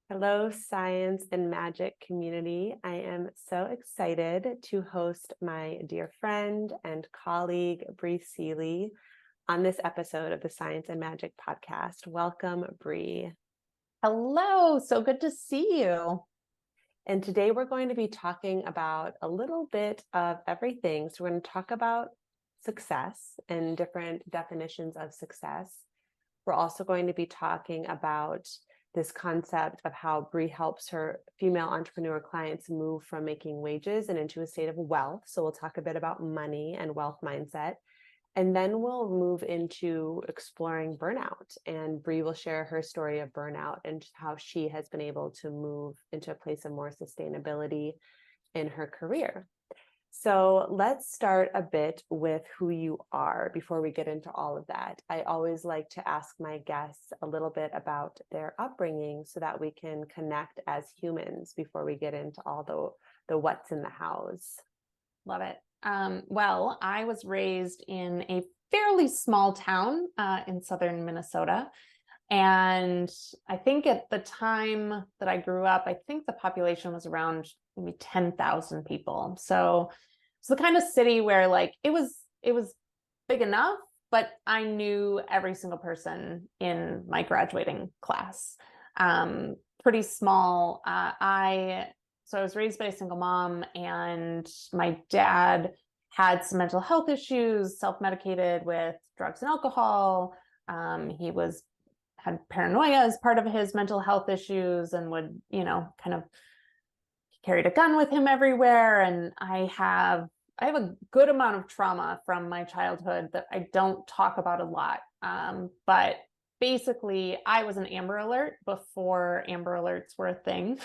Hello, science and magic community. I am so excited to host my dear friend and colleague, Bri Seeley, on this episode of the Science and Magic podcast. Welcome, Bri. Hello, so good to see you. And today we're going to be talking about a little bit of everything. So we're going to talk about success and different definitions of success. We're also going to be talking about this concept of how Bri helps her female entrepreneur clients move from making wages and into a state of wealth. So we'll talk a bit about money and wealth mindset. And then we'll move into exploring burnout. And Bri will share her story of burnout and how she has been able to move into a place of more sustainability in her career. So let's start a bit with who you are before we get into all of that. I always like to ask my guests a little bit about their upbringing so that we can connect as humans before we get into all the what's in the hows. Love it. Well, I was raised in a fairly small town in southern Minnesota. And I think at the time that I grew up, I think the population was around maybe 10,000 people. So it's the kind of city where it was big enough, but I knew every single person in my graduating class. Pretty small. So I was raised by a single mom, and my dad had some mental health issues, self-medicated with drugs and alcohol. He had paranoia as part of his mental health issues and would, carried a gun with him everywhere. And I have a good amount of trauma from my childhood that I don't talk about a lot. But basically, I was an Amber Alert before Amber Alerts were a thing.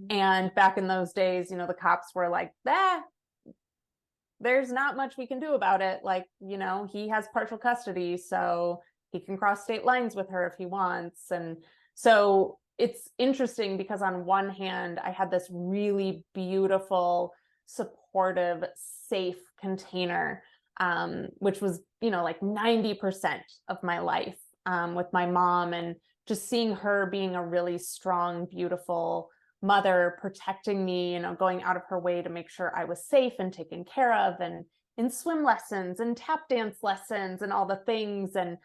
And back in those days, the cops were like, there's not much we can do about it. He has partial custody, so he can cross state lines with her if he wants. And so it's interesting because on one hand, I had this really beautiful, supportive, safe container, which was, 90% of my life with my mom, and just seeing her being a really strong, beautiful mother, protecting me, going out of her way to make sure I was safe and taken care of, and in swim lessons and tap dance lessons and all the things. And,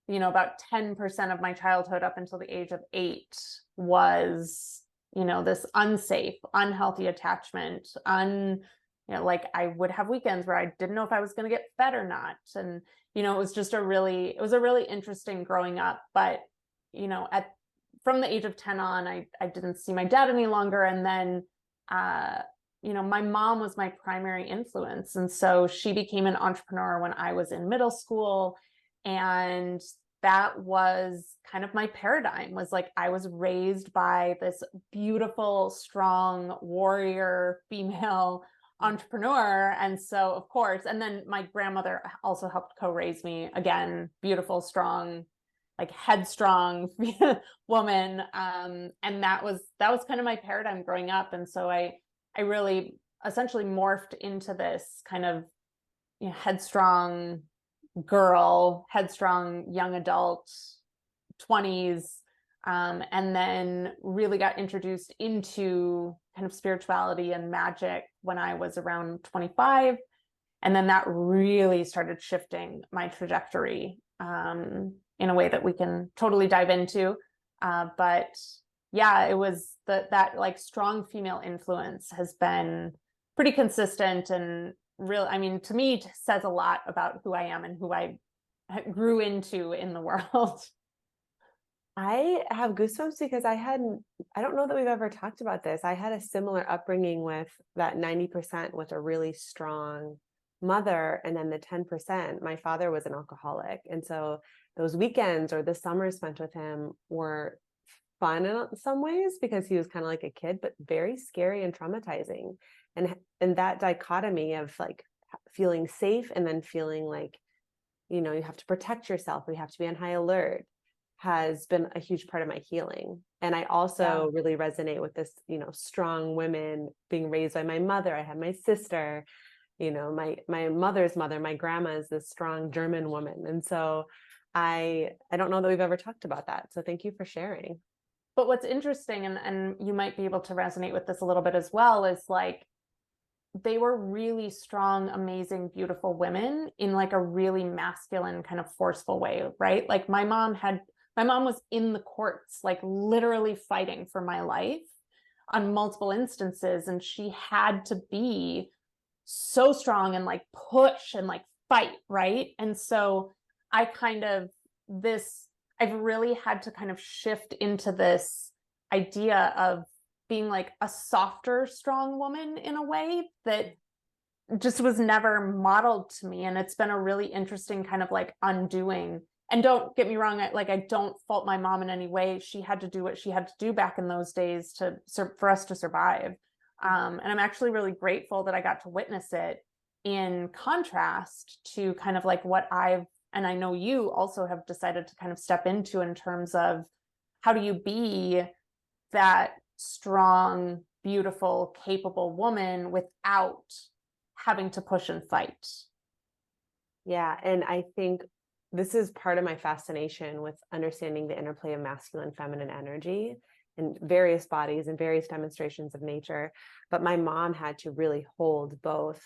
about 10% of my childhood up until the age of 8 was, this unsafe, unhealthy attachment, I would have weekends where I didn't know if I was going to get fed or not. And, it was just a really interesting growing up. But, from the age of 10 on, I didn't see my dad any longer. And then, my mom was my primary influence. And so she became an entrepreneur when I was in middle school. And that was kind of my paradigm, was I was raised by this beautiful, strong warrior female entrepreneur. And so, of course, and then my grandmother also helped co-raise me, again, beautiful, strong, headstrong woman. And that was kind of my paradigm growing up. And so I really essentially morphed into this kind of headstrong girl, headstrong young adult, 20s, and then really got introduced into kind of spirituality and magic when I was around 25. And then that really started shifting my trajectory in a way that we can totally dive into. But yeah, it was that strong female influence has been pretty consistent, and to me, it says a lot about who I am and who I grew into in the world. I have goosebumps because I don't know that we've ever talked about this. I had a similar upbringing with that 90% with a really strong mother, and then the 10%, my father was an alcoholic. And so those weekends or the summers spent with him were fun in some ways because he was kind of like a kid, but very scary and traumatizing. And that dichotomy of feeling safe and then feeling you have to protect yourself, or you have to be on high alert, has been a huge part of my healing. And I also really resonate with this, strong women being raised by my mother. I had my sister, my mother's mother, my grandma is this strong German woman. And so I don't know that we've ever talked about that. So thank you for sharing. But what's interesting, and you might be able to resonate with this a little bit as well, is like they were really strong, amazing, beautiful women in like a really masculine kind of forceful way, right? Like my mom was in the courts, like literally fighting for my life on multiple instances. And she had to be so strong and like push and like fight, right? And so I kind of I've really had to kind of shift into this idea of being like a softer, strong woman in a way that just was never modeled to me. And it's been a really interesting kind of like undoing. And don't get me wrong, I don't fault my mom in any way. She had to do what she had to do back in those days for us to survive. And I'm actually really grateful that I got to witness it, in contrast to kind of like what and I know you also have decided to kind of step into, in terms of how do you be that strong, beautiful, capable woman without having to push and fight. Yeah. And I think this is part of my fascination with understanding the interplay of masculine and feminine energy in various bodies and various demonstrations of nature. But my mom had to really hold both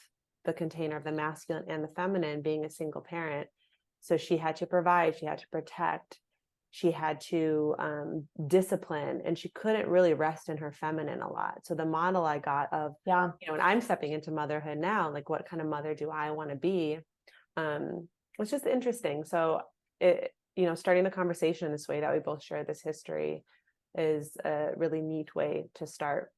the container of the masculine and the feminine, being a single parent. So she had to provide, she had to protect, she had to discipline, and she couldn't really rest in her feminine a lot. So the model I got of, and I'm stepping into motherhood now, like what kind of mother do I want to be? It's just interesting. So starting the conversation this way, that we both share this history, is a really neat way to start.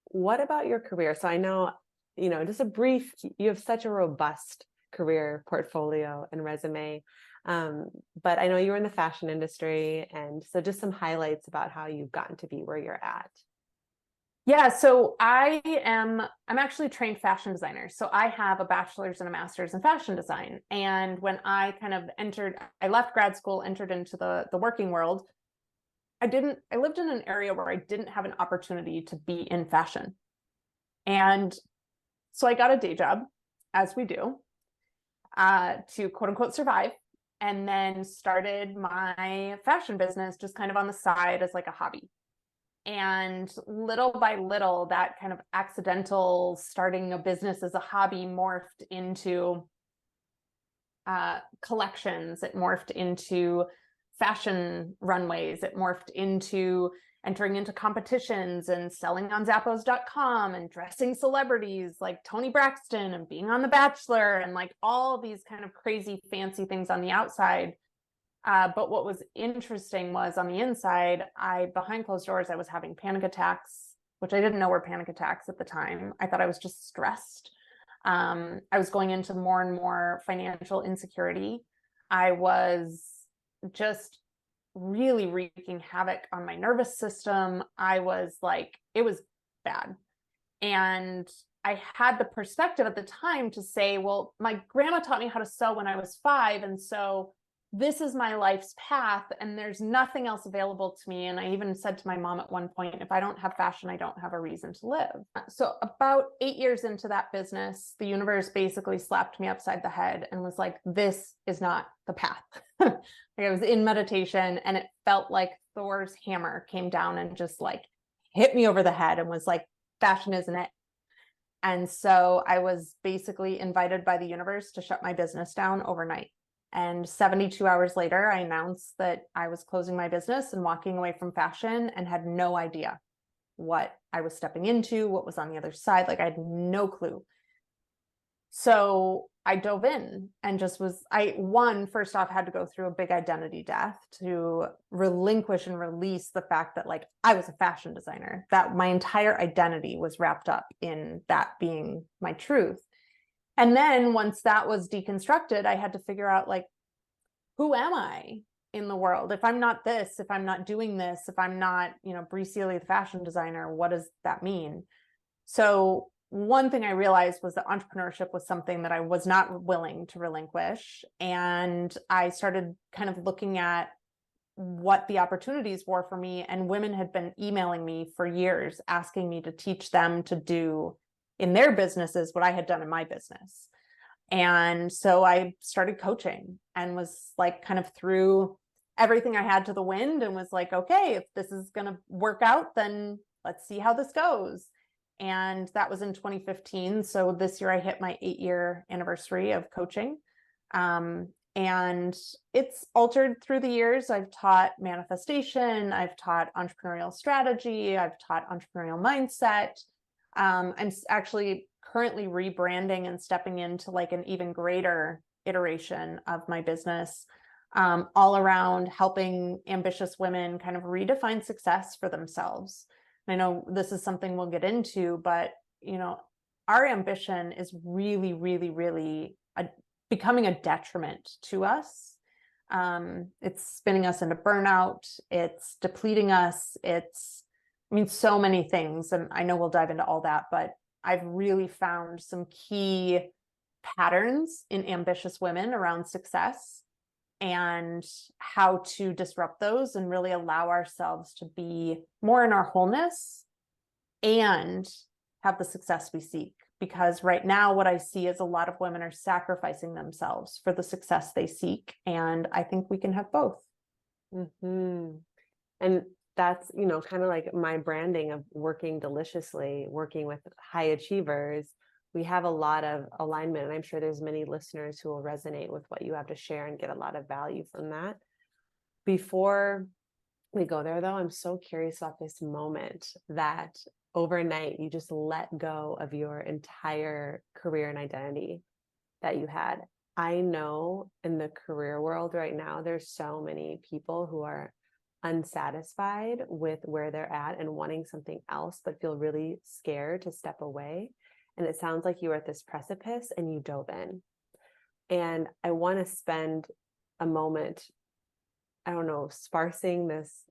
What about your career? So I know, just a brief, you have such a robust career portfolio and resume. But I know you were in the fashion industry. And so just some highlights about how you've gotten to be where you're at. Yeah, so I'm actually a trained fashion designer. So I have a bachelor's and a master's in fashion design. And when I kind of I left grad school, entered into the working world, I lived in an area where I didn't have an opportunity to be in fashion. And so I got a day job, as we do, to quote unquote survive, and then started my fashion business just kind of on the side as like a hobby. And little by little, that kind of accidental starting a business as a hobby morphed into collections. It morphed into fashion runways. It morphed into entering into competitions and selling on Zappos.com and dressing celebrities like Toni Braxton and being on The Bachelor and like all these kind of crazy fancy things on the outside. But what was interesting was on the inside, behind closed doors, I was having panic attacks, which I didn't know were panic attacks at the time. I thought I was just stressed. I was going into more and more financial insecurity. I was just really wreaking havoc on my nervous system. I was like, it was bad. And I had the perspective at the time to say, well, my grandma taught me how to sew when I was 5. And so this is my life's path and there's nothing else available to me. And I even said to my mom at one point, if I don't have fashion, I don't have a reason to live. So about 8 years into that business, the universe basically slapped me upside the head and was like, this is not the path. Like I was in meditation and it felt like Thor's hammer came down and just like hit me over the head and was like, fashion isn't it. And so I was basically invited by the universe to shut my business down overnight. And 72 hours later, I announced that I was closing my business and walking away from fashion and had no idea what I was stepping into, what was on the other side. Like I had no clue. So I dove in and just first off, had to go through a big identity death to relinquish and release the fact that like I was a fashion designer, that my entire identity was wrapped up in that being my truth. And then once that was deconstructed, I had to figure out like, who am I in the world? If I'm not this, if I'm not doing this, if I'm not, Bri Seeley, the fashion designer, what does that mean? So one thing I realized was that entrepreneurship was something that I was not willing to relinquish. And I started kind of looking at what the opportunities were for me. And women had been emailing me for years, asking me to teach them to do in their businesses what I had done in my business. And so I started coaching and was like kind of through everything I had to the wind and was like, okay, if this is going to work out, then let's see how this goes. And that was in 2015. So this year I hit my 8-year anniversary of coaching. And it's altered through the years. I've taught manifestation, I've taught entrepreneurial strategy, I've taught entrepreneurial mindset. I'm actually currently rebranding and stepping into like an even greater iteration of my business, all around helping ambitious women kind of redefine success for themselves. I know this is something we'll get into, but our ambition is really, really, really becoming a detriment to us. It's spinning us into burnout. It's depleting us. So many things. And I know we'll dive into all that, but I've really found some key patterns in ambitious women around success and how to disrupt those and really allow ourselves to be more in our wholeness and have the success we seek. Because right now, what I see is a lot of women are sacrificing themselves for the success they seek. And I think we can have both. Mm-hmm. And that's, kind of like my branding of working deliciously, working with high achievers. We have a lot of alignment, and I'm sure there's many listeners who will resonate with what you have to share and get a lot of value from that. Before we go there, though, I'm so curious about this moment that overnight you just let go of your entire career and identity that you had. I know in the career world right now, there's so many people who are unsatisfied with where they're at and wanting something else, but feel really scared to step away. And it sounds like you were at this precipice and you dove in. And I want to spend a moment, I don't know, sparsing this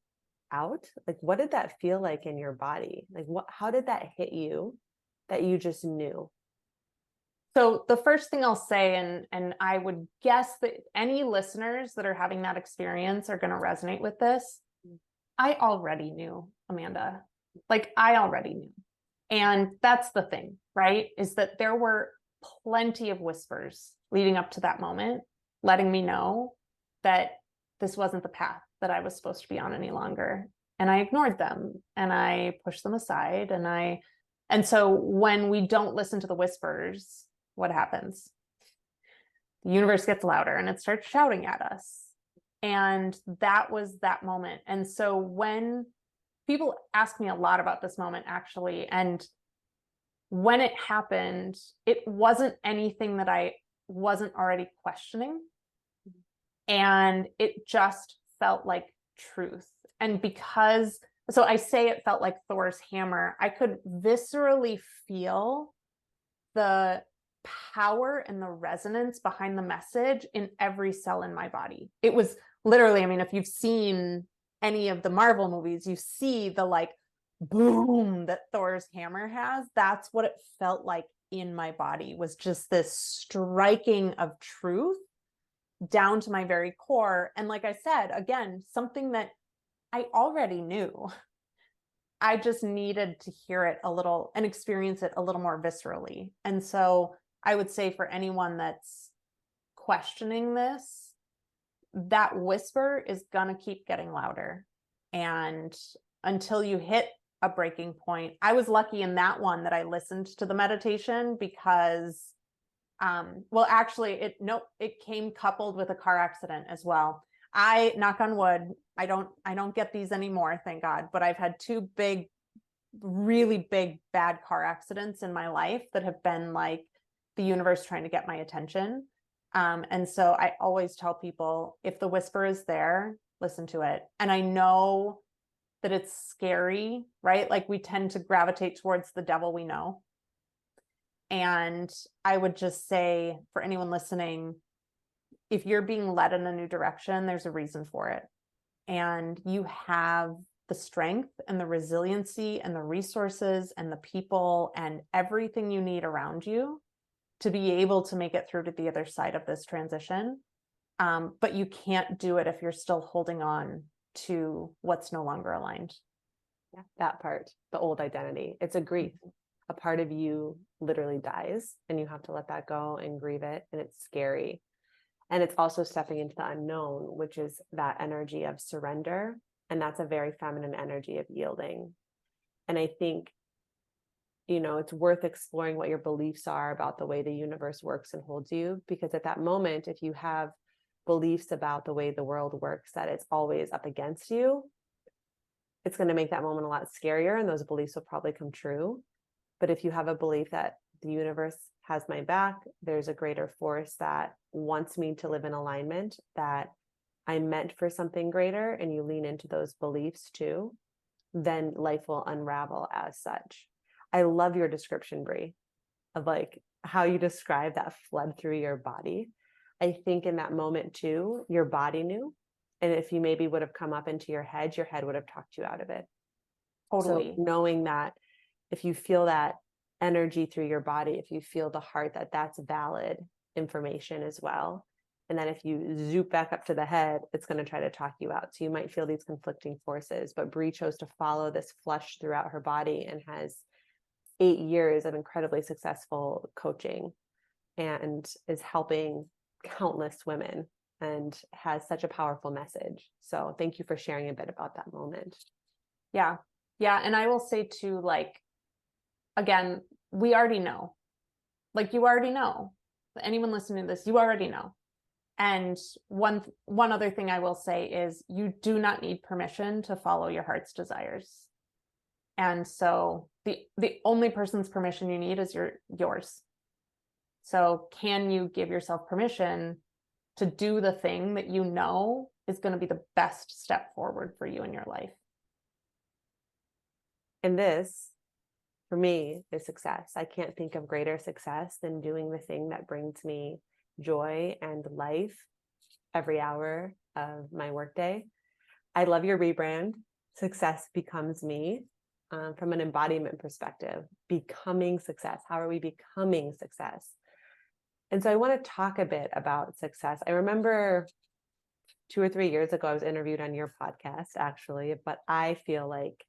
out. Like, what did that feel like in your body? Like, how did that hit you that you just knew? So the first thing I'll say, and I would guess that any listeners that are having that experience are going to resonate with this. I already knew, Amanda. Like, I already knew. And that's the thing, right? Is that there were plenty of whispers leading up to that moment, letting me know that this wasn't the path that I was supposed to be on any longer. And I ignored them and I pushed them aside. And so when we don't listen to the whispers, what happens? The universe gets louder and it starts shouting at us. And that was that moment. And so when people ask me a lot about this moment, actually, and when it happened, it wasn't anything that I wasn't already questioning. And it just felt like truth. And so I say it felt like Thor's hammer, I could viscerally feel the power and the resonance behind the message in every cell in my body. It was literally, if you've seen any of the Marvel movies, you see the like boom that Thor's hammer has. That's what it felt like in my body, was just this striking of truth down to my very core. And like I said, again, something that I already knew. I just needed to hear it a little and experience it a little more viscerally. And so I would say for anyone that's questioning this, that whisper is going to keep getting louder. And until you hit a breaking point, I was lucky in that one that I listened to the meditation because, it came coupled with a car accident as well. I, knock on wood, I don't get these anymore, thank God, but I've had 2 big, really big, bad car accidents in my life that have been like the universe trying to get my attention. And so I always tell people, if the whisper is there, listen to it. And I know that it's scary, right? Like, we tend to gravitate towards the devil we know. And I would just say, for anyone listening, if you're being led in a new direction, there's a reason for it. And you have the strength and the resiliency and the resources and the people and everything you need around you to be able to make it through to the other side of this transition. But you can't do it if you're still holding on to what's no longer aligned. Yeah, that part, the old identity. It's a grief. A part of you literally dies and you have to let that go and grieve it. And it's scary. And it's also stepping into the unknown, which is that energy of surrender. And that's a very feminine energy of yielding. And I think, it's worth exploring what your beliefs are about the way the universe works and holds you. Because at that moment, if you have beliefs about the way the world works, that it's always up against you, it's going to make that moment a lot scarier. And those beliefs will probably come true. But if you have a belief that the universe has my back, there's a greater force that wants me to live in alignment, that I'm meant for something greater, and you lean into those beliefs too, then life will unravel as such. I love your description, Bri, of like how you describe that flood through your body. I think in that moment too, your body knew. And if you maybe would have come up into your head would have talked you out of it. Totally. So knowing that if you feel that energy through your body, if you feel the heart, that's valid information as well. And then if you zoom back up to the head, it's going to try to talk you out. So you might feel these conflicting forces, but Bri chose to follow this flush throughout her body and has 8 years of incredibly successful coaching and is helping countless women and has such a powerful message. So thank you for sharing a bit about that moment. Yeah. Yeah. And I will say too, like, again, we already know, like, you already know. Anyone listening to this, you already know. And one other thing I will say is you do not need permission to follow your heart's desires. And so the only person's permission you need is yours. So can you give yourself permission to do the thing that you know is going to be the best step forward for you in your life? And this, for me, is success. I can't think of greater success than doing the thing that brings me joy and life every hour of my workday. I love your rebrand. Success becomes me. From an embodiment perspective, becoming success. How are we becoming success? And so I want to talk a bit about success. I remember 2 or 3 years ago, I was interviewed on your podcast, actually, but I feel like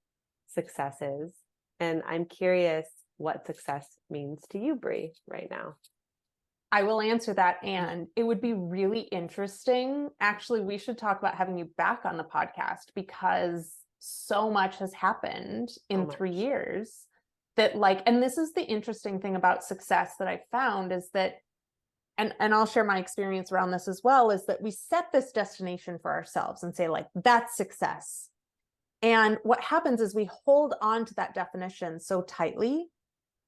success is, and I'm curious what success means to you, Bri, right now. I will answer that. And it would be really interesting. Actually, we should talk about having you back on the podcast because so much has happened in 3 years that, like, and this is the interesting thing about success that I found is that, and I'll share my experience around this as well, is that we set this destination for ourselves and say, like, that's success. And what happens is we hold on to that definition so tightly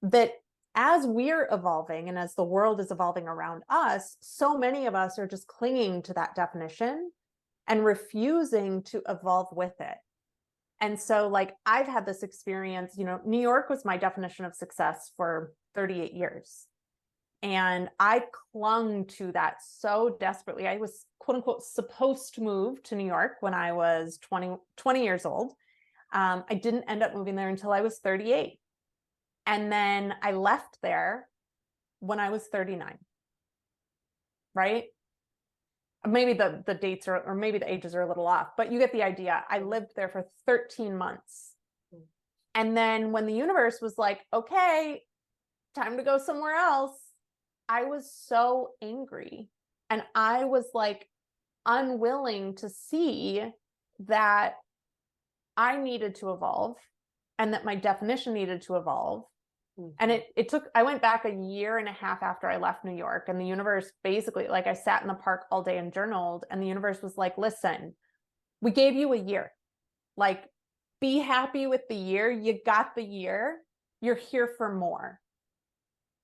that as we're evolving and as the world is evolving around us, so many of us are just clinging to that definition and refusing to evolve with it. And so, like, I've had this experience, New York was my definition of success for 38 years. And I clung to that so desperately. I was, quote unquote, supposed to move to New York when I was 20 years old. I didn't end up moving there until I was 38. And then I left there when I was 39. Right? Maybe the dates or maybe the ages are a little off, but you get the idea. I lived there for 13 months. And then when the universe was like, okay, time to go somewhere else, I was so angry. And I was like unwilling to see that I needed to evolve and that my definition needed to evolve. And I went back 1.5 years after I left New York, and the universe basically, like, I sat in the park all day and journaled, and the universe was like, listen, we gave you 1 year. Like, be happy with the year. You got the year. You're here for more.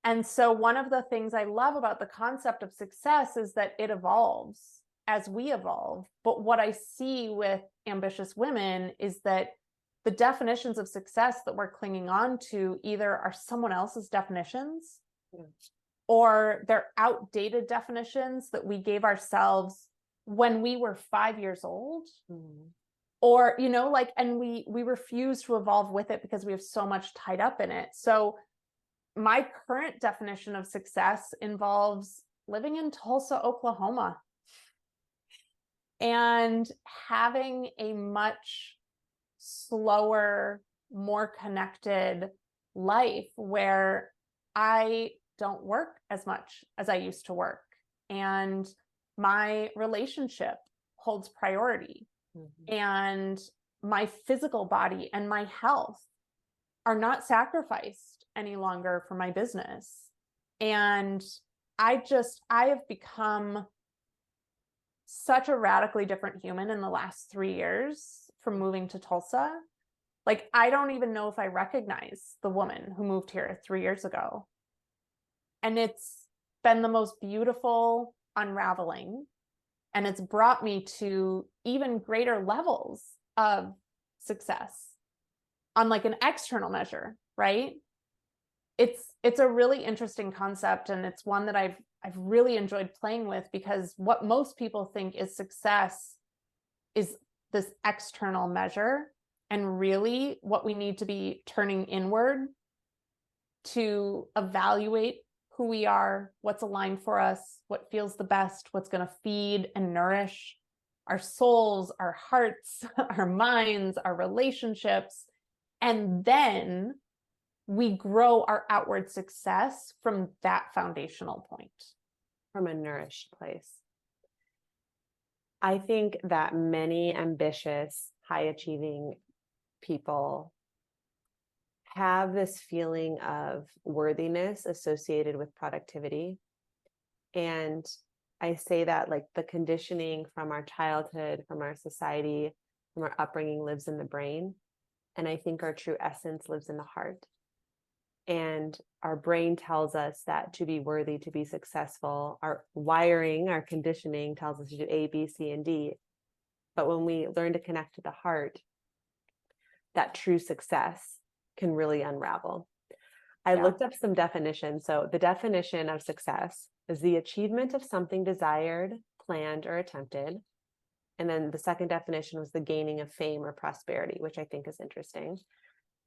And so one of the things I love about the concept of success is that it evolves as we evolve. But what I see with ambitious women is that the definitions of success that we're clinging on to either are someone else's definitions or they're outdated definitions that we gave ourselves when we were 5 years old. Or, and we refuse to evolve with it because we have so much tied up in it. So my current definition of success involves living in Tulsa, Oklahoma, and having a much slower, more connected life where I don't work as much as I used to work. And my relationship holds priority, and my physical body and my health are not sacrificed any longer for my business. And I have become such a radically different human in the last 3 years from moving to Tulsa. Like, I don't even know if I recognize the woman who moved here 3 years ago. And it's been the most beautiful unraveling. And it's brought me to even greater levels of success on like an external measure, right? It's a really interesting concept, and it's one that I've really enjoyed playing with, because what most people think is success is this external measure, and really what we need to be turning inward to evaluate who we are, what's aligned for us, what feels the best, what's going to feed and nourish our souls, our hearts, our minds, our relationships. And then we grow our outward success from that foundational point. From a nourished place. I think that many ambitious, high achieving people have this feeling of worthiness associated with productivity. And I say that like the conditioning from our childhood, from our society, from our upbringing lives in the brain. And I think our true essence lives in the heart. And our brain tells us that to be worthy, to be successful, our wiring, our conditioning tells us to do A, B, C, and D. But when we learn to connect to the heart, that true success can really unravel. I looked up some definitions. So the definition of success is the achievement of something desired, planned, or attempted. And then the second definition was the gaining of fame or prosperity, which I think is interesting.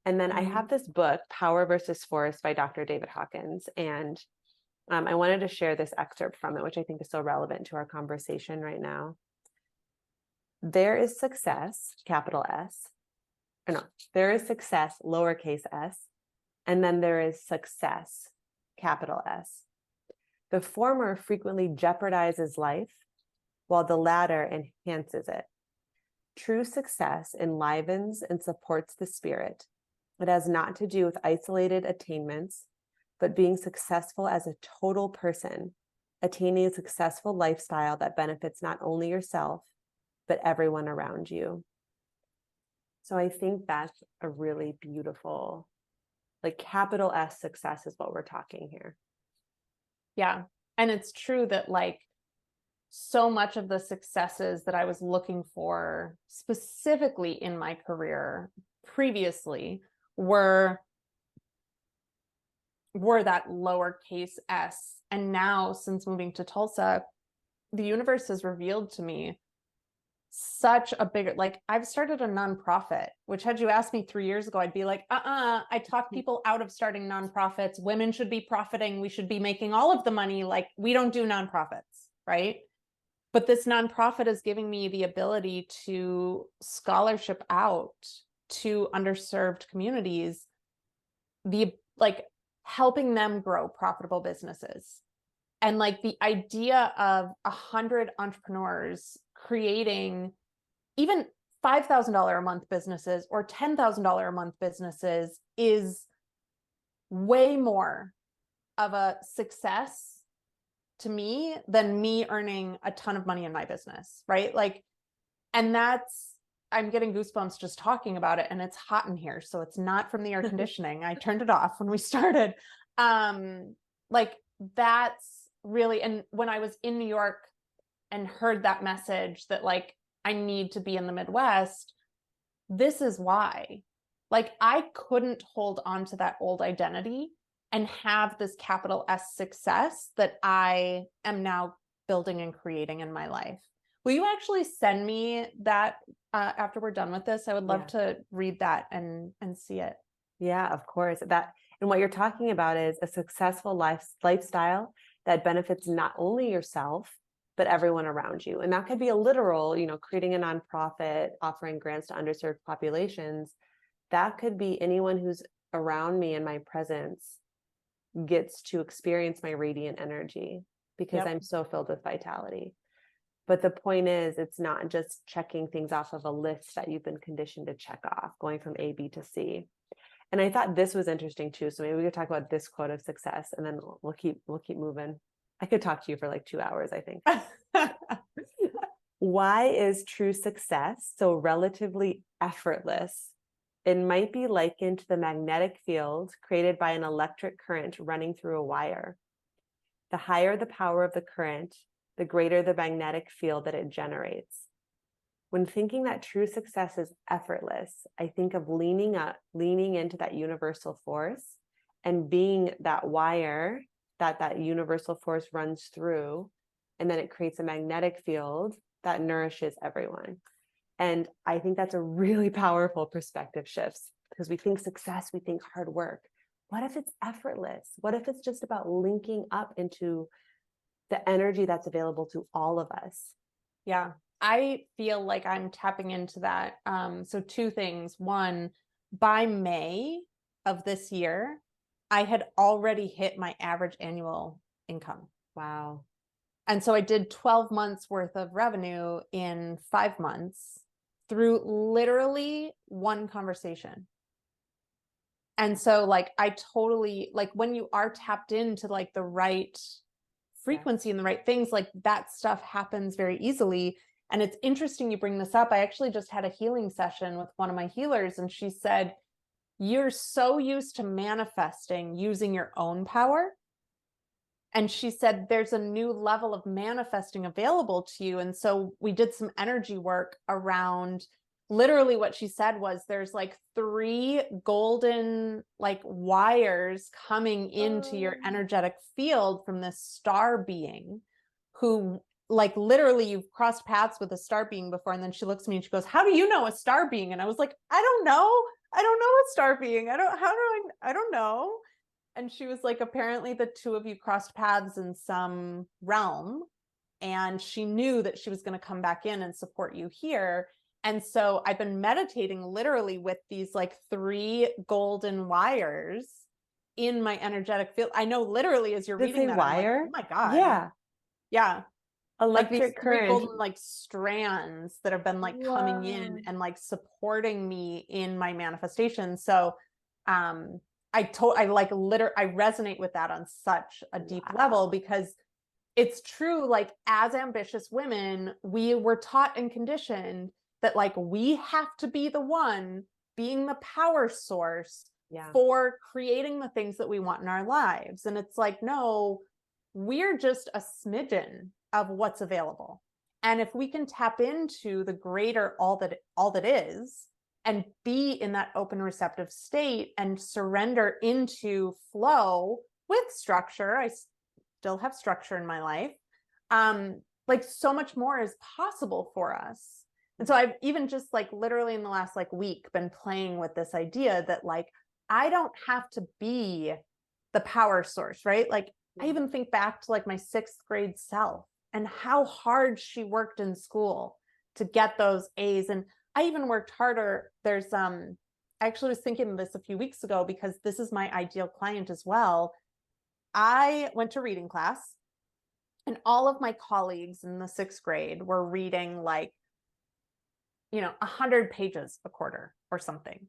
And then I have this book, Power versus Force by Dr. David Hawkins. And I wanted to share this excerpt from it, which I think is so relevant to our conversation right now. There is success, capital S. Or no, there is success, lowercase s. And then there is success, capital S. The former frequently jeopardizes life, while the latter enhances it. True success enlivens and supports the spirit. It has not to do with isolated attainments, but being successful as a total person, attaining a successful lifestyle that benefits not only yourself, but everyone around you. So I think that's a really beautiful, like capital S success is what we're talking here. Yeah. And it's true that like so much of the successes that I was looking for specifically in my career previously were that lowercase s. And now, since moving to Tulsa, the universe has revealed to me such a bigger, like I've started a nonprofit, which had you asked me 3 years ago, I'd be like, I talk people out of starting nonprofits. Women should be profiting. We should be making all of the money. Like, we don't do nonprofits, right? But this nonprofit is giving me the ability to scholarship out to underserved communities, helping them grow profitable businesses. And like the idea of 100 entrepreneurs creating even $5,000 a month businesses or $10,000 a month businesses is way more of a success to me than me earning a ton of money in my business, right? Like, and I'm getting goosebumps just talking about it, and it's hot in here. So it's not from the air conditioning. I turned it off when we started. Like that's really, and when I was in New York and heard that message that like, I need to be in the Midwest, this is why. Like, I couldn't hold on to that old identity and have this capital S success that I am now building and creating in my life. Will you actually send me that after we're done with this? I would love to read that and see it. Yeah, of course. That, and what you're talking about is a successful lifestyle that benefits not only yourself, but everyone around you. And that could be a literal, creating a nonprofit, offering grants to underserved populations. That could be anyone who's around me in my presence gets to experience my radiant energy because I'm so filled with vitality. But the point is, it's not just checking things off of a list that you've been conditioned to check off, going from A, B to C. And I thought this was interesting too. So maybe we could talk about this quote of success, and then we'll keep moving. I could talk to you for like 2 hours, I think. Why is true success so relatively effortless? It might be likened to the magnetic field created by an electric current running through a wire. The higher the power of the current, the greater the magnetic field that it generates. When thinking that true success is effortless, I think of leaning into that universal force and being that wire that universal force runs through, and then it creates a magnetic field that nourishes everyone. And I think that's a really powerful perspective shift, because we think success, we think hard work. What if it's effortless? What if it's just about linking up into the energy that's available to all of us? Yeah, I feel like I'm tapping into that. So 2 things. One, by May of this year, I had already hit my average annual income. Wow. And so I did 12 months worth of revenue in 5 months through literally one conversation. And so like, I totally, like when you are tapped into like the right frequency and the right things, like that stuff happens very easily. And it's interesting you bring this up. I actually just had a healing session with one of my healers, and she said, you're so used to manifesting using your own power. And she said, there's a new level of manifesting available to you. And so we did some energy work around, literally what she said was, there's like 3 golden like wires coming into your energetic field from this star being, who like literally you've crossed paths with a star being before. And then she looks at me and she goes, how do you know a star being? And I was like, I don't know a star being. I don't know. And she was like, apparently the 2 of you crossed paths in some realm, and she knew that she was going to come back in and support you here. And so I've been meditating literally with these like 3 golden wires in my energetic field. I know literally as you're reading that, wire? I'm like, oh my God. Yeah. Yeah. Electric like these current. 3 golden like strands that have been like coming in and like supporting me in my manifestation. So I resonate with that on such a deep level, because it's true. Like as ambitious women, we were taught and conditioned that like we have to be the one being the power source for creating the things that we want in our lives. And it's like, no, we're just a smidgen of what's available. And if we can tap into the greater all that is, and be in that open receptive state and surrender into flow with structure, I still have structure in my life. Like so much more is possible for us. And so I've even just like literally in the last like week been playing with this idea that like, I don't have to be the power source, right? Like I even think back to like my 6th grade self and how hard she worked in school to get those A's. And I even worked harder. There's I actually was thinking of this a few weeks ago, because this is my ideal client as well. I went to reading class, and all of my colleagues in the 6th grade were reading like, 100 pages a quarter or something.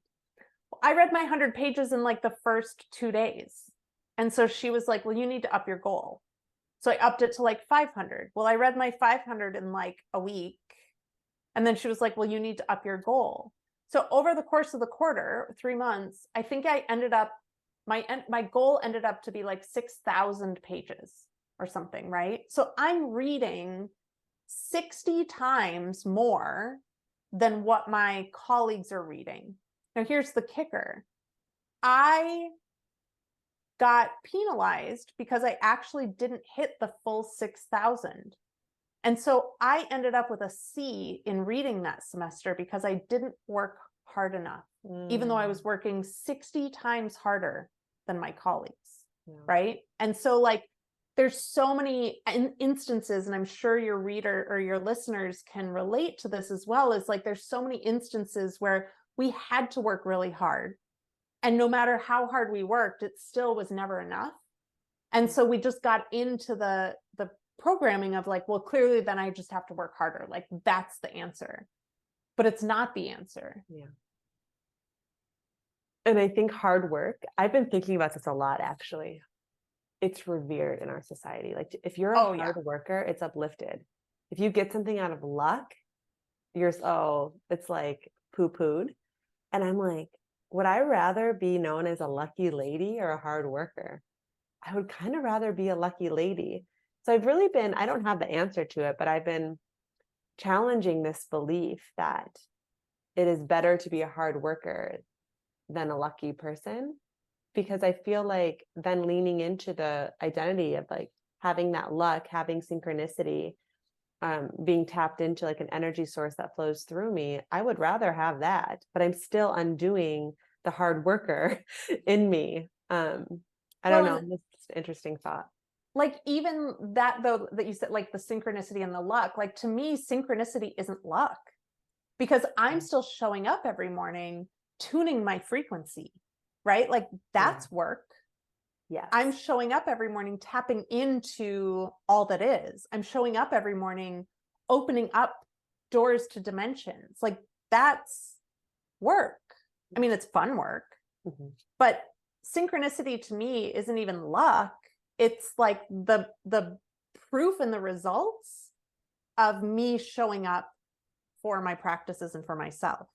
I read my 100 pages in like the first 2 days. And so she was like, well, you need to up your goal. So I upped it to like 500. Well, I read my 500 in like a week. And then she was like, well, you need to up your goal. So over the course of the quarter, 3 months, I think I ended up, my goal ended up to be like 6,000 pages or something, right? So I'm reading 60 times more than what my colleagues are reading. Now, here's the kicker. I got penalized because I actually didn't hit the full 6,000. And so I ended up with a C in reading that semester because I didn't work hard enough, even though I was working 60 times harder than my colleagues, right? And so like, there's so many instances, and I'm sure your reader or your listeners can relate to this as well, is like, there's so many instances where we had to work really hard. And no matter how hard we worked, it still was never enough. And so we just got into the programming of like, well, clearly then I just have to work harder. Like that's the answer, but it's not the answer. Yeah. And I think hard work, I've been thinking about this a lot, actually. It's revered in our society. Like if you're a hard worker, it's uplifted. If you get something out of luck, it's like poo-pooed. And I'm like, would I rather be known as a lucky lady or a hard worker? I would kind of rather be a lucky lady. So I don't have the answer to it, but I've been challenging this belief that it is better to be a hard worker than a lucky person, because I feel like then leaning into the identity of like having that luck, having synchronicity, being tapped into like an energy source that flows through me, I would rather have that, but I'm still undoing the hard worker in me. I don't know. It's just an interesting thought. Like even that though, that you said like the synchronicity and the luck, like to me, synchronicity isn't luck because I'm still showing up every morning, tuning my frequency, right? Like that's work. Yes. I'm showing up every morning, tapping into all that is. I'm showing up every morning, opening up doors to dimensions. Like that's work. I mean, it's fun work, but synchronicity to me isn't even luck. It's like the proof and the results of me showing up for my practices and for myself.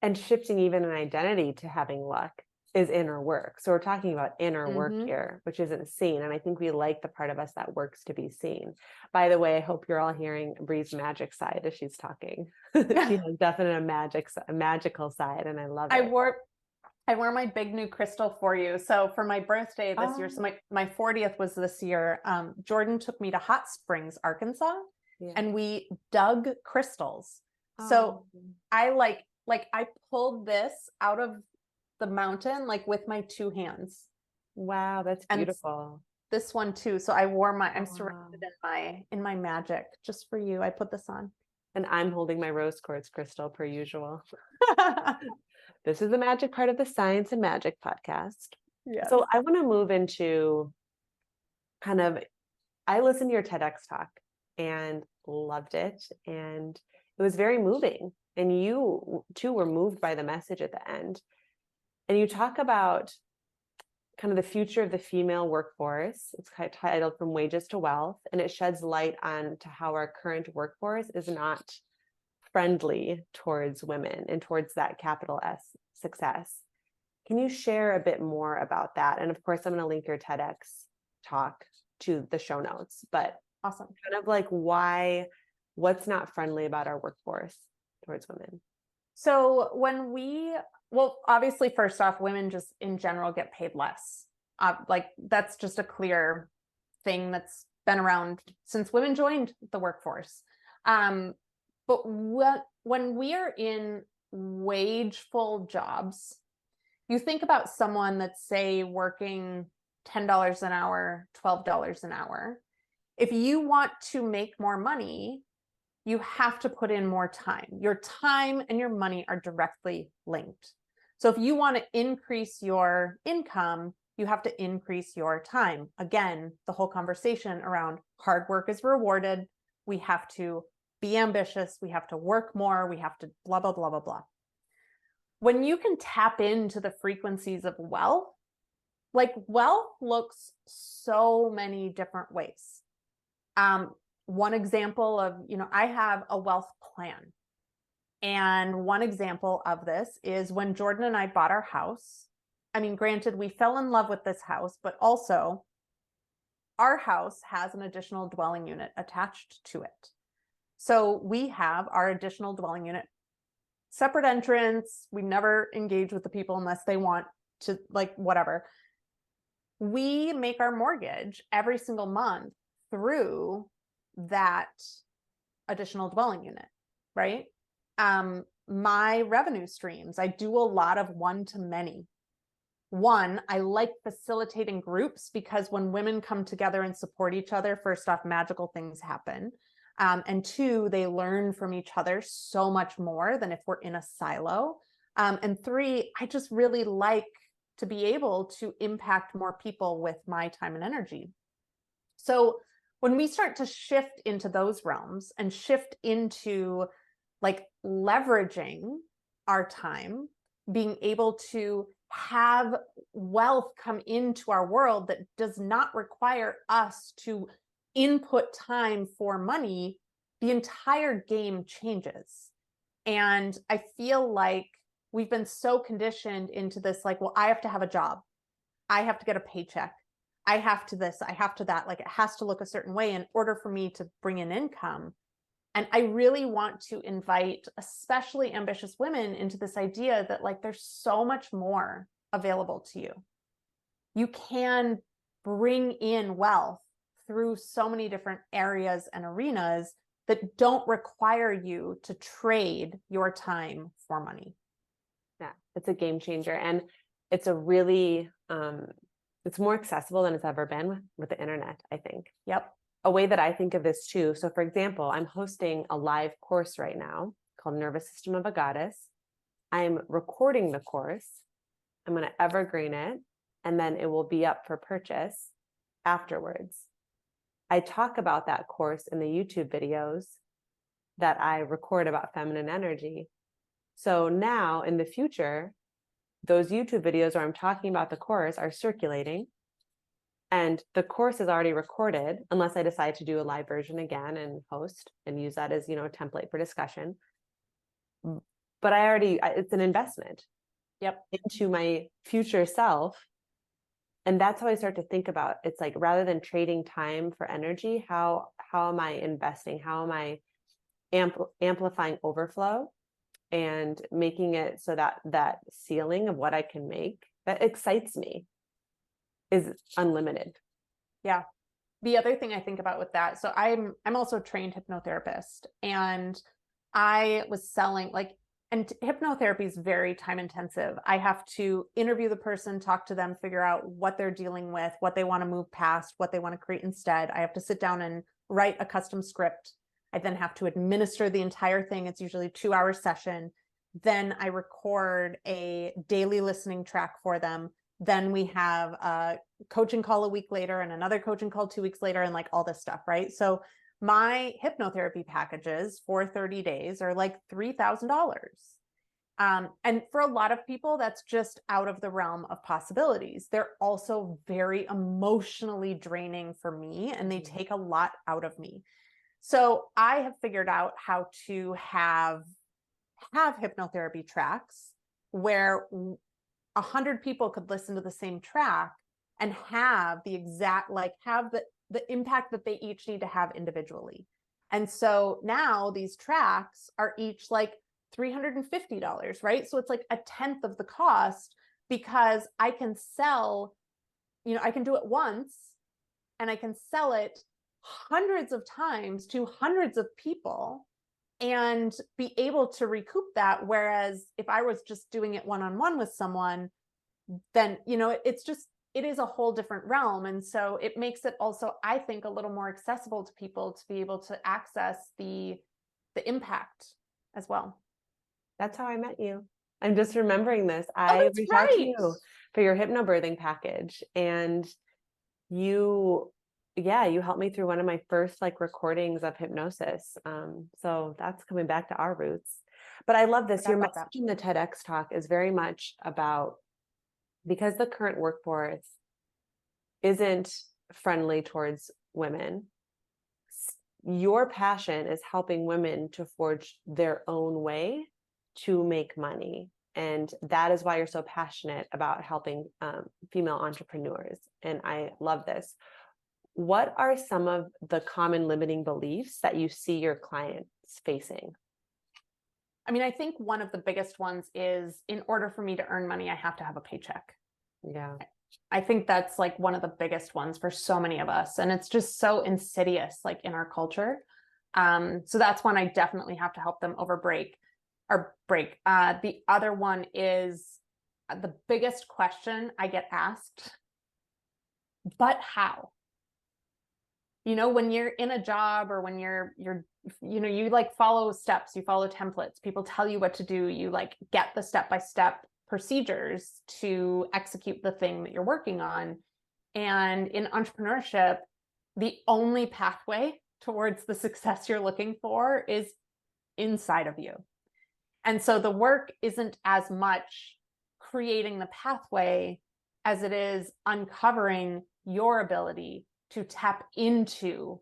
And shifting even an identity to having luck is inner work. So we're talking about inner work here, which isn't seen. And I think we like the part of us that works to be seen. By the way, I hope you're all hearing Bri's magic side as she's talking. She has definitely a magical side, and I love it. I wore my big new crystal for you. So for my birthday this year, so my 40th was this year, Jordan took me to Hot Springs, Arkansas, and we dug crystals. So I I pulled this out of the mountain, like with my two hands. Wow, that's beautiful. And this one too. So I wore I'm surrounded in my magic just for you. I put this on. And I'm holding my rose quartz crystal per usual. This is the magic part of the Science and Magic podcast. Yeah. So I want to move into I listened to your TEDx talk and loved it. And it was very moving. And you too were moved by the message at the end. And you talk about kind of the future of the female workforce. It's kind of titled From Wages to Wealth, and it sheds light on to how our current workforce is not friendly towards women and towards that capital S success. Can you share a bit more about that? And of course, I'm going to link your TEDx talk to the show notes, but awesome. Kind of like what's not friendly about our workforce towards women? So well, obviously, first off, women just in general get paid less. Like that's just a clear thing that's been around since women joined the workforce. But when we are in wageful jobs, you think about someone that's, say, working $10 an hour, $12 an hour. If you want to make more money, you have to put in more time. Your time and your money are directly linked. So if you want to increase your income, you have to increase your time. Again, the whole conversation around hard work is rewarded. We have to be ambitious. We have to work more. We have to blah, blah, blah, blah, blah. When you can tap into the frequencies of wealth, like wealth looks so many different ways. One example of, I have a wealth plan. And one example of this is when Jordan and I bought our house. I mean, granted, we fell in love with this house, but also our house has an additional dwelling unit attached to it. So we have our additional dwelling unit, separate entrance. We never engage with the people unless they want to, like, whatever. We make our mortgage every single month through that additional dwelling unit, right? My revenue streams, I do a lot of one-to-many. One, I like facilitating groups because when women come together and support each other, first off, magical things happen. And two, they learn from each other so much more than if we're in a silo. And three, I just really like to be able to impact more people with my time and energy. So when we start to shift into those realms and shift into like leveraging our time, being able to have wealth come into our world that does not require us to input time for money, the entire game changes. And I feel like we've been so conditioned into this, like, well, I have to have a job. I have to get a paycheck. I have to this, I have to that. Like, it has to look a certain way in order for me to bring in income. And I really want to invite especially ambitious women into this idea that like there's so much more available to you. You can bring in wealth through so many different areas and arenas that don't require you to trade your time for money. Yeah, it's a game changer. And it's a really, it's more accessible than it's ever been with the internet, I think. Yep. A way that I think of this too. So for example, I'm hosting a live course right now called Nervous System of a Goddess. I'm recording the course. I'm going to evergreen it, and then it will be up for purchase afterwards. I talk about that course in the YouTube videos that I record about feminine energy. So now in the future, those YouTube videos where I'm talking about the course are circulating. And the course is already recorded, unless I decide to do a live version again and host and use that as, a template for discussion. But it's an investment. Yep. Into my future self. And that's how I start to think about, it's like, rather than trading time for energy, how am I investing? How am I amplifying overflow and making it so that ceiling of what I can make that excites me is unlimited. Yeah. The other thing I think about with that, so I'm also a trained hypnotherapist, and I was selling and hypnotherapy is very time intensive. I have to interview the person, talk to them, figure out what they're dealing with, what they want to move past, what they want to create instead. I have to sit down and write a custom script. I then have to administer the entire thing. It's usually a 2-hour session. Then I record a daily listening track for them. Then we have a coaching call a week later and another coaching call 2 weeks later, and like all this stuff, right? So my hypnotherapy packages for 30 days are like $3,000. And for a lot of people, that's just out of the realm of possibilities. They're also very emotionally draining for me, and they take a lot out of me. So I have figured out how to have hypnotherapy tracks where 100 people could listen to the same track and have the exact, have the impact that they each need to have individually. And so now these tracks are each like $350, right? So it's like a tenth of the cost, because I can sell, I can do it once and I can sell it hundreds of times to hundreds of people and be able to recoup that. Whereas if I was just doing it one-on-one with someone, then, it is a whole different realm. And so it makes it also, I think, a little more accessible to people to be able to access the impact as well. That's how I met you. I'm just remembering this. I reached out to you for your hypnobirthing package, and you helped me through one of my first recordings of hypnosis. So that's coming back to our roots. But I love this. Your message in the TEDx talk is very much about, because the current workforce isn't friendly towards women, your passion is helping women to forge their own way to make money. And that is why you're so passionate about helping female entrepreneurs. And I love this. What are some of the common limiting beliefs that you see your clients facing? I mean, I think one of the biggest ones is, in order for me to earn money, I have to have a paycheck. Yeah. I think that's like one of the biggest ones for so many of us. And it's just so insidious, in our culture. So that's one I definitely have to help them break. The other one is the biggest question I get asked, but how? When you're in a job, or when you're you follow steps, you follow templates, people tell you what to do, you get the step-by-step procedures to execute the thing that you're working on. And in entrepreneurship, the only pathway towards the success you're looking for is inside of you. And so the work isn't as much creating the pathway as it is uncovering your ability to tap into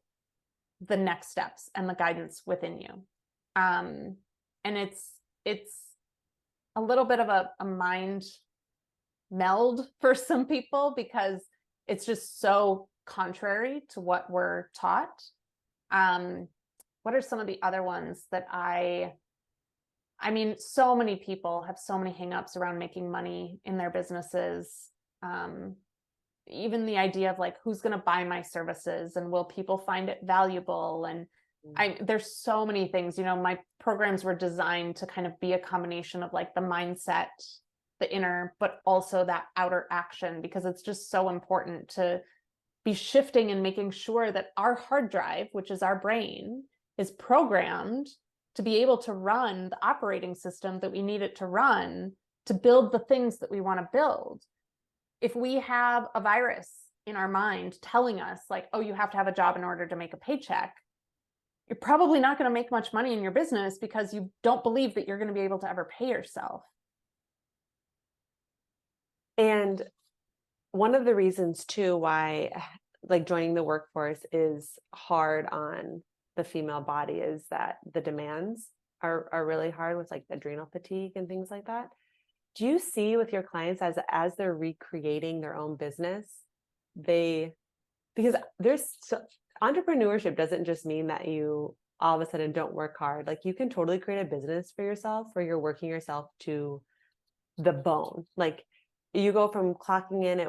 the next steps and the guidance within you. And it's a little bit of a mind meld for some people, because it's just so contrary to what we're taught. What are some of the other ones that I mean, so many people have so many hangups around making money in their businesses. Even the idea of like, who's going to buy my services, and will people find it valuable? And there's so many things, you know, my programs were designed to kind of be a combination of like the mindset, the inner, but also that outer action, because it's just so important to be shifting and making sure that our hard drive, which is our brain, is programmed to be able to run the operating system that we need it to run to build the things that we want to build. If we have a virus in our mind telling us like, oh, you have to have a job in order to make a paycheck, you're probably not going to make much money in your business, because you don't believe that you're going to be able to ever pay yourself. And one of the reasons too why like joining the workforce is hard on the female body is that the demands are really hard, with like adrenal fatigue and things like that. Do you see with your clients as they're recreating their own business, because entrepreneurship doesn't just mean that you all of a sudden don't work hard. Like you can totally create a business for yourself where you're working yourself to the bone. Like you go from clocking in at,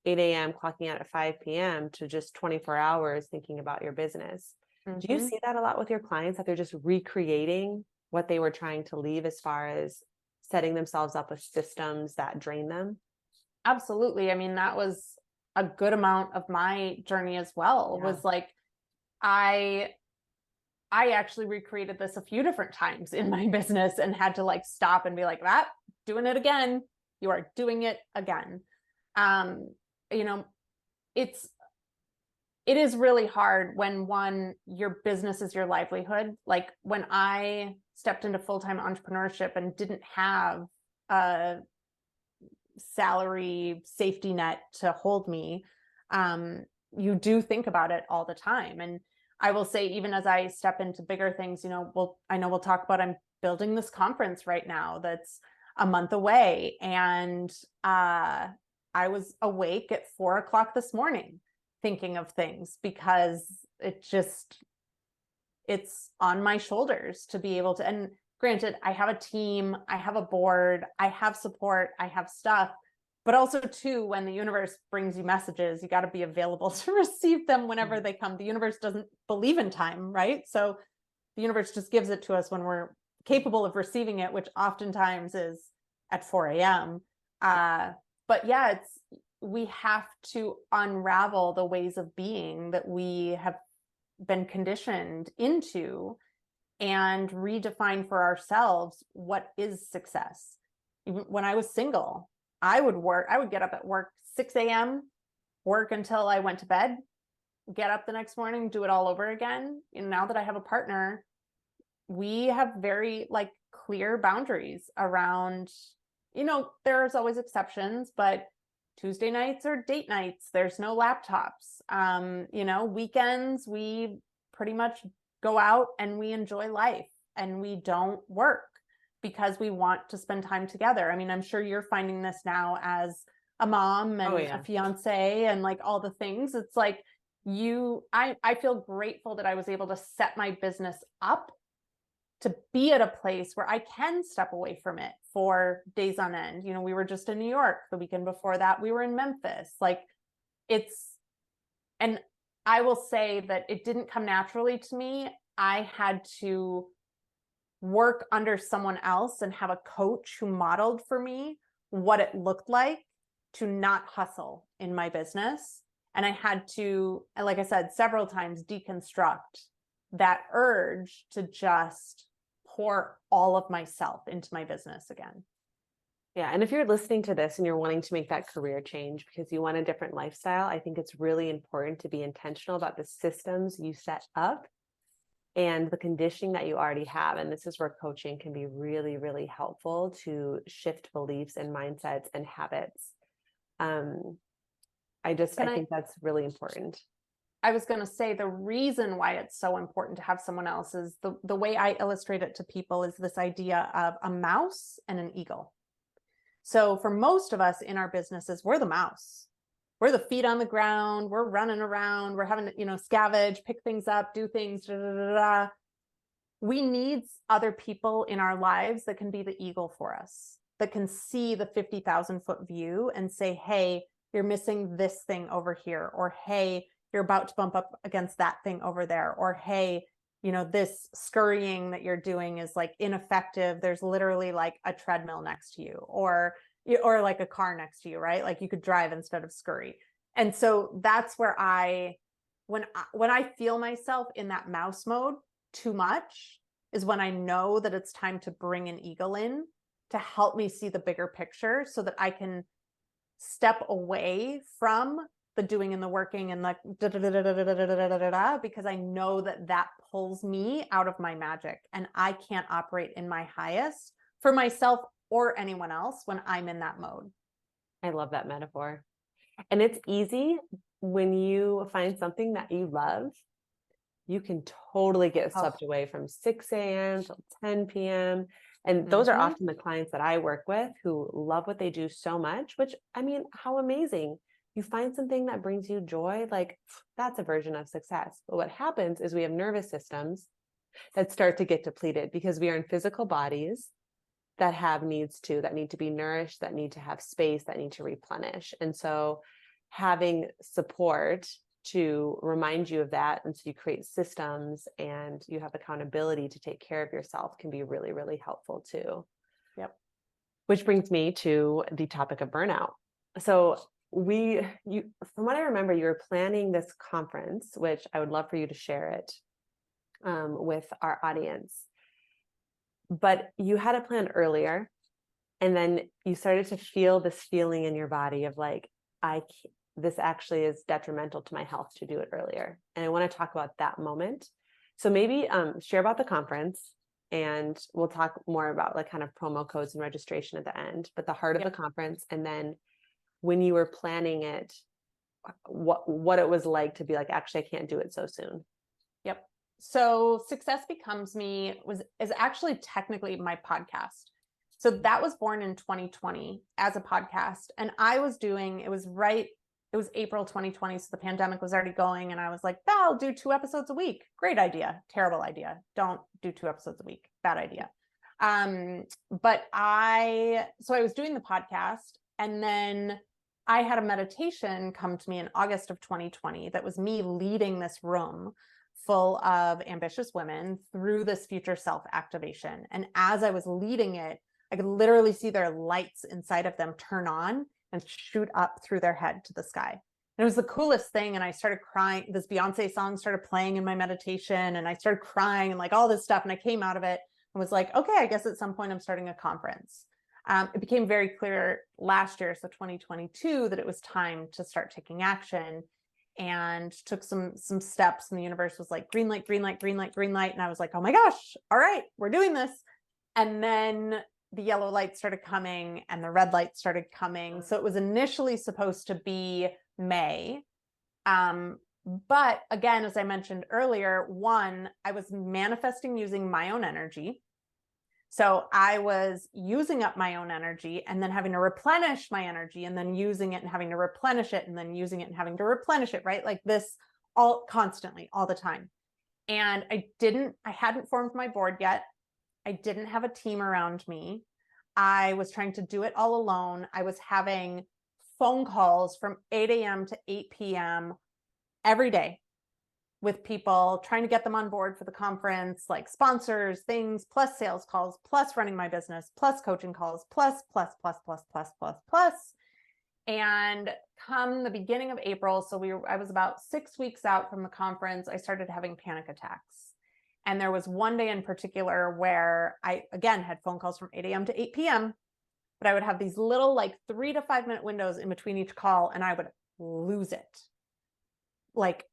8 a.m., clocking out at 5 p.m. to just 24 hours thinking about your business. Mm-hmm. Do you see that a lot with your clients, that they're just recreating what they were trying to leave as far as setting themselves up with systems that drain them? Absolutely. I mean, that was a good amount of my journey as well. Yeah. Was like, I actually recreated this a few different times in my business and had to like stop and be like, doing it again. You are doing it again. It is really hard when your business is your livelihood. Like when I stepped into full-time entrepreneurship and didn't have a salary safety net to hold me, you do think about it all the time. And I will say, even as I step into bigger things, I know we'll talk about, I'm building this conference right now that's a month away. And I was awake at 4 o'clock this morning thinking of things, because it's on my shoulders to be able to, and granted, I have a team, I have a board, I have support, I have stuff, but also too, when the universe brings you messages, you got to be available to receive them whenever they come. The universe doesn't believe in time, right? So the universe just gives it to us when we're capable of receiving it, which oftentimes is at 4 a.m. But yeah, we have to unravel the ways of being that we have been conditioned into and redefine for ourselves what is success. Even when I was single, I would get up at work 6 a.m., work until I went to bed, get up the next morning, do it all over again. And now that I have a partner, we have very like clear boundaries around, there's always exceptions, but Tuesday nights are date nights. There's no laptops. Weekends, we pretty much go out and we enjoy life and we don't work because we want to spend time together. I mean, I'm sure you're finding this now as a mom and a fiance and like all the things. It's like I feel grateful that I was able to set my business up to be at a place where I can step away from it for days on end. We were just in New York the weekend before that. We were in Memphis. And I will say that it didn't come naturally to me. I had to work under someone else and have a coach who modeled for me what it looked like to not hustle in my business. And I had to, like I said, several times deconstruct that urge to just pour all of myself into my business again. Yeah. And if you're listening to this and you're wanting to make that career change because you want a different lifestyle, I think it's really important to be intentional about the systems you set up and the conditioning that you already have. And this is where coaching can be really, really helpful to shift beliefs and mindsets and habits. I Can think that's really important. I was going to say the reason why it's so important to have someone else is the way I illustrate it to people is this idea of a mouse and an eagle. So for most of us in our businesses, we're the mouse. We're the feet on the ground. We're running around. We're having to, scavenge, pick things up, do things. Da, da, da, da. We need other people in our lives that can be the eagle for us, that can see the 50,000-foot view and say, hey, you're missing this thing over here. Or, hey, you're about to bump up against that thing over there. Or, hey, this scurrying that you're doing is like ineffective. There's literally like a treadmill next to you or like a car next to you, right? Like you could drive instead of scurry. And so that's where when I feel myself in that mouse mode too much is when I know that it's time to bring an eagle in to help me see the bigger picture so that I can step away from the doing and the working and like because I know that pulls me out of my magic and I can't operate in my highest for myself or anyone else when I'm in that mode. I love that metaphor. And it's easy when you find something that you love, you can totally get swept away from 6 a.m. till 10 p.m. And those are often the clients that I work with who love what they do so much, which, I mean, how amazing. You find something that brings you joy, like that's a version of success. But what happens is we have nervous systems that start to get depleted because we are in physical bodies that have needs too, that need to be nourished, that need to have space, that need to replenish. And so having support to remind you of that, and so you create systems and you have accountability to take care of yourself can be really, really helpful too. Yep. Which brings me to the topic of burnout. So from what I remember, you were planning this conference, which I would love for you to share it with our audience. But you had a plan earlier, and then you started to feel this feeling in your body of like, this actually is detrimental to my health to do it earlier. And I want to talk about that moment. So maybe share about the conference, and we'll talk more about like kind of promo codes and registration at the end, but the heart of the conference. And then when you were planning it, what it was like to be like, actually, I can't do it so soon. Yep. So Success Becomes Me is actually technically my podcast. So that was born in 2020 as a podcast. And it was April 2020. So the pandemic was already going. And I was like, I'll do 2 episodes a week. Great idea. Terrible idea. Don't do 2 episodes a week. Bad idea. But I was doing the podcast, and then I had a meditation come to me in August of 2020 that was me leading this room full of ambitious women through this future self activation. And as I was leading it, I could literally see their lights inside of them turn on and shoot up through their head to the sky. And it was the coolest thing. And I started crying. This Beyonce song started playing in my meditation, and I started crying and like all this stuff. And I came out of it and was like, okay, I guess at some point I'm starting a conference. It became very clear last year, so 2022, that it was time to start taking action, and took some steps, and the universe was like, green light, green light, green light, green light. And I was like, oh my gosh, all right, we're doing this. And then the yellow light started coming and the red light started coming. So it was initially supposed to be May. But again, as I mentioned earlier, I was manifesting using my own energy. So I was using up my own energy and then having to replenish my energy, and then using it and having to replenish it, and then using it and having to replenish it, right? Like this all constantly, all the time. And I hadn't formed my board yet. I didn't have a team around me. I was trying to do it all alone. I was having phone calls from 8 a.m. to 8 p.m. every day with people, trying to get them on board for the conference, like sponsors, things, plus sales calls, plus running my business, plus coaching calls, plus. And come the beginning of April, so I was about 6 weeks out from the conference, I started having panic attacks. And there was one day in particular where I, again, had phone calls from 8 a.m. to 8 p.m. but I would have these little like 3 to 5 minute windows in between each call, and I would lose it. Like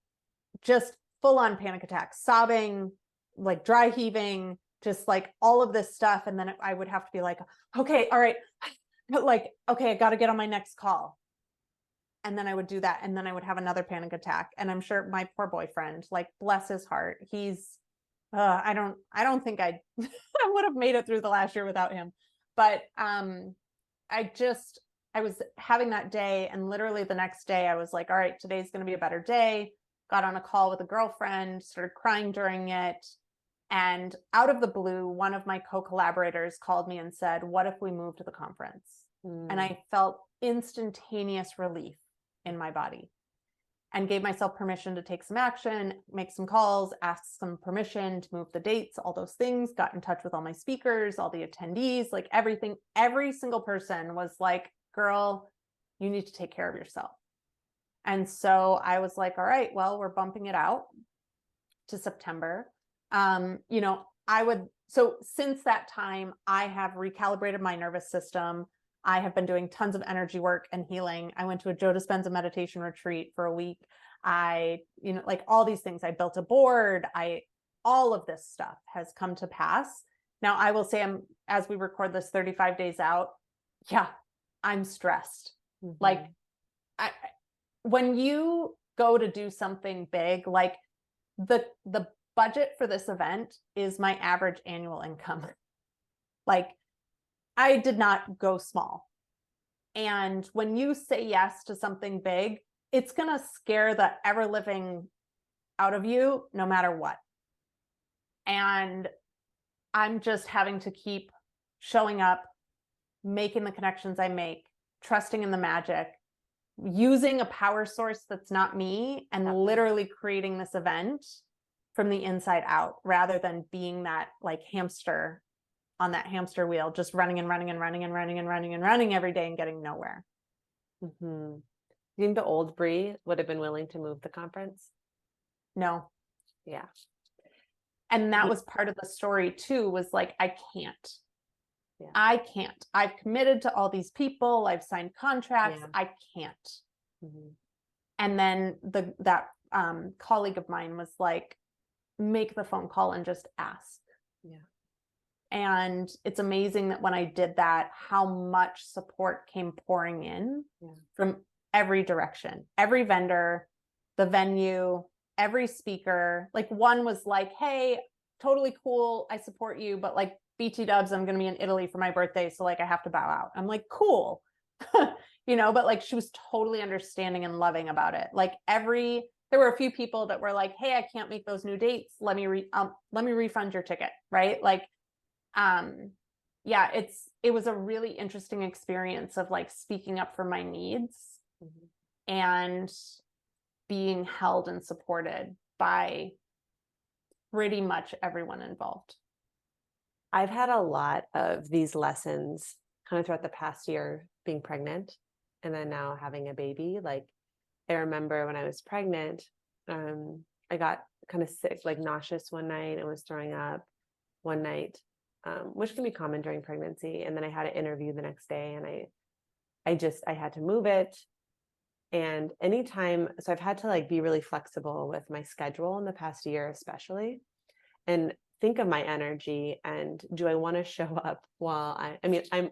just full on panic attack, sobbing, like dry heaving, just like all of this stuff. And then I would have to be like, okay, all right, like, okay, I got to get on my next call. And then I would do that. And then I would have another panic attack. And I'm sure my poor boyfriend, like, bless his heart, he's, I don't think I would have made it through the last year without him. But I was having that day, and literally the next day I was like, all right, today's going to be a better day. Got on a call with a girlfriend, started crying during it. And out of the blue, one of my co-collaborators called me and said, what if we move to the conference? And I felt instantaneous relief in my body, and gave myself permission to take some action, make some calls, ask some permission to move the dates, all those things, got in touch with all my speakers, all the attendees, like everything. Every single person was like, girl, you need to take care of yourself. And so I was like, all right, well, we're bumping it out to September. So since that time, I have recalibrated my nervous system. I have been doing tons of energy work and healing. I went to a Joe Dispenza meditation retreat for a week. Like all these things, I built a board. All of this stuff has come to pass. Now I will say, as we record this 35 days out, yeah, I'm stressed. Like when you go to do something big, like the budget for this event is my average annual income. Like I did not go small. And when you say yes to something big, it's going to scare the ever living out of you no matter what. And I'm just having to keep showing up, making the connections I make, trusting in the magic, using a power source that's not me, and literally creating this event from the inside out, rather than being that like hamster on that hamster wheel, just running and running and running and running and running and running every day and getting nowhere. You think the old Bri would have been willing to move the conference? No. Yeah. And that was part of the story too, was like, I can't. Yeah. I can't. I've committed to all these people. I've signed contracts. I can't. And then that colleague of mine was like, make the phone call and just ask. Yeah. And it's amazing that when I did that, how much support came pouring in from every direction, every vendor, the venue, every speaker. Like one was like, hey, totally cool, I support you, but like BT dubs, I'm going to be in Italy for my birthday, so like I have to bow out. I'm like, cool. But like she was totally understanding and loving about it. Like there were a few people that were like, hey, I can't make those new dates, let me refund your ticket, right? Like it was a really interesting experience of like speaking up for my needs and being held and supported by pretty much everyone involved. I've had a lot of these lessons kind of throughout the past year, being pregnant and then now having a baby. Like I remember when I was pregnant, I got kind of sick, like nauseous one night and was throwing up one night, which can be common during pregnancy. And then I had an interview the next day, and I had to move it. And so I've had to like be really flexible with my schedule in the past year, especially, and think of my energy. And do I want to show up while I'm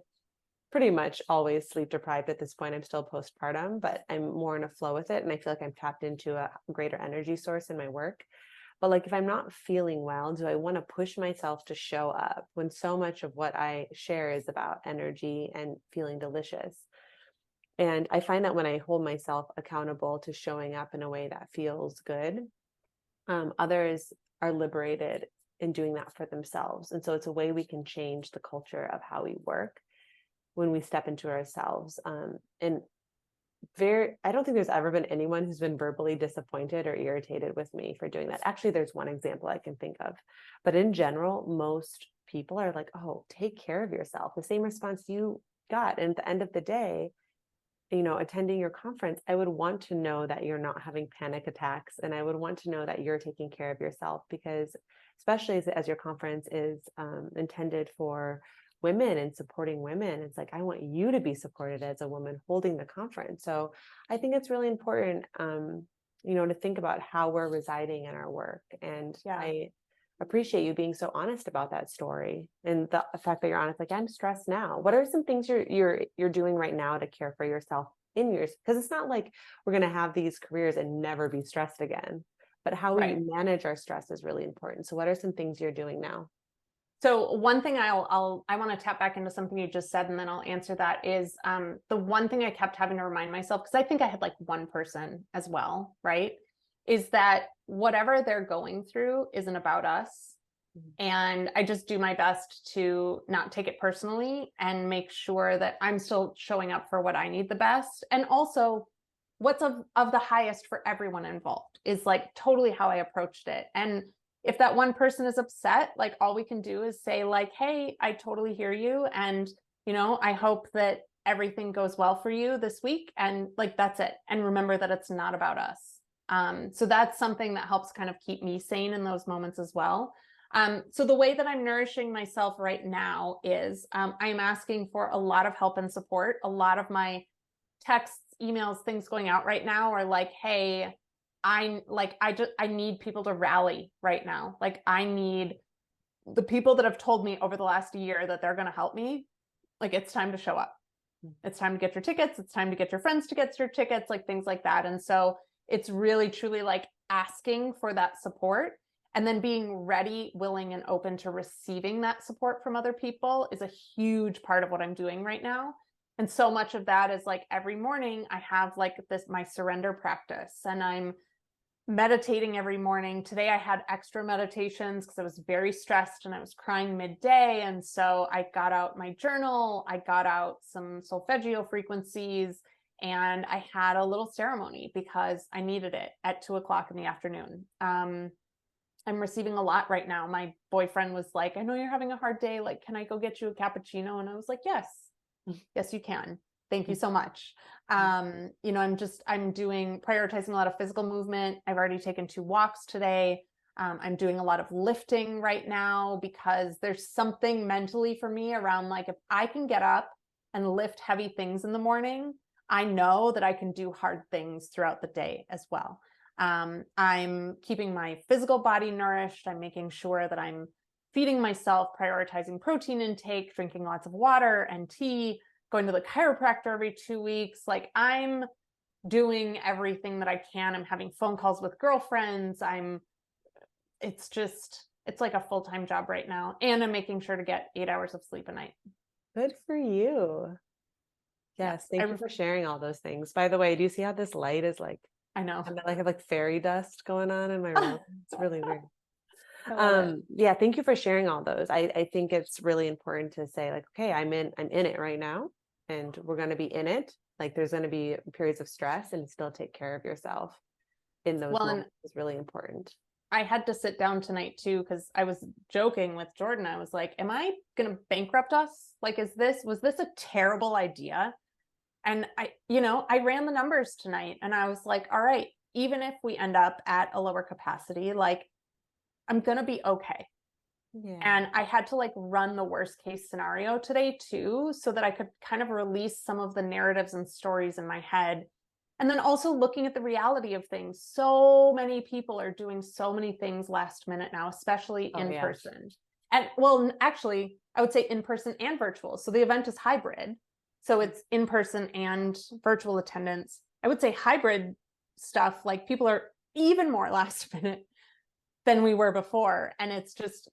pretty much always sleep deprived at this point. I'm still postpartum, but I'm more in a flow with it. And I feel like I'm tapped into a greater energy source in my work. But like, if I'm not feeling well, do I want to push myself to show up when so much of what I share is about energy and feeling delicious? And I find that when I hold myself accountable to showing up in a way that feels good, others are liberated in doing that for themselves. And so it's a way we can change the culture of how we work when we step into ourselves. I don't think there's ever been anyone who's been verbally disappointed or irritated with me for doing that. Actually, there's one example I can think of, but in general, most people are like, oh, take care of yourself. The same response you got. And at the end of the day, attending your conference, I would want to know that you're not having panic attacks, and I would want to know that you're taking care of yourself, because especially as your conference is intended for women and supporting women. It's like, I want you to be supported as a woman holding the conference. So I think it's really important, to think about how we're residing in our work. And I appreciate you being so honest about that story and the fact that you're honest. Like, I'm stressed now. What are some things you're doing right now to care for yourself in yours? Because it's not like we're going to have these careers and never be stressed again, but how we manage our stress is really important. So what are some things you're doing now? So one thing I want to tap back into something you just said, and then I'll answer that is the one thing I kept having to remind myself, because I think I had like one person as well, right? Is that whatever they're going through isn't about us. And I just do my best to not take it personally and make sure that I'm still showing up for what I need the best. And also what's of the highest for everyone involved is like totally how I approached it. And if that one person is upset, like all we can do is say like, hey, I totally hear you. And, I hope that everything goes well for you this week. And like, that's it. And remember that it's not about us. So that's something that helps kind of keep me sane in those moments as well. So the way that I'm nourishing myself right now is I'm asking for a lot of help and support. A lot of my texts, emails, things going out right now are like, hey, I need people to rally right now. Like I need the people that have told me over the last year that they're going to help me. Like it's time to show up. It's time to get your tickets. It's time to get your friends to get your tickets, like things like that. And so it's really truly like asking for that support and then being ready, willing, and open to receiving that support from other people is a huge part of what I'm doing right now. And so much of that is like every morning I have like my surrender practice and I'm meditating every morning. Today I had extra meditations because I was very stressed and I was crying midday. And so I got out my journal, I got out some solfeggio frequencies, and I had a little ceremony because I needed it at 2:00 in the afternoon. I'm receiving a lot right now. My boyfriend was like, I know you're having a hard day. Like, can I go get you a cappuccino? And I was like, yes, yes, you can. Thank you so much. I'm prioritizing a lot of physical movement. I've already taken 2 walks today. I'm doing a lot of lifting right now because there's something mentally for me around like, if I can get up and lift heavy things in the morning, I know that I can do hard things throughout the day as well. I'm keeping my physical body nourished. I'm making sure that I'm feeding myself, prioritizing protein intake, drinking lots of water and tea, going to the chiropractor every 2 weeks. Like I'm doing everything that I can. I'm having phone calls with girlfriends. It's like a full-time job right now. And I'm making sure to get 8 hours of sleep a night. Good for you. Yes. Thank you for sharing all those things. By the way, do you see how this light is like, I know. I have like fairy dust going on in my room. It's really weird. Yeah, thank you for sharing all those. I think it's really important to say like, okay, I'm in it right now and we're going to be in it. Like there's going to be periods of stress and still take care of yourself in those moments is really important. I had to sit down tonight too, because I was joking with Jordan. I was like, am I going to bankrupt us? Like, was this a terrible idea? And I ran the numbers tonight and I was like, all right, even if we end up at a lower capacity, like I'm going to be okay. Yeah. And I had to like run the worst case scenario today too, so that I could kind of release some of the narratives and stories in my head. And then also looking at the reality of things. So many people are doing so many things last minute now, especially in person. And well, actually, I would say in person and virtual. So the event is hybrid. So it's in person and virtual attendance. I would say hybrid stuff, like people are even more last minute than we were before. And it's just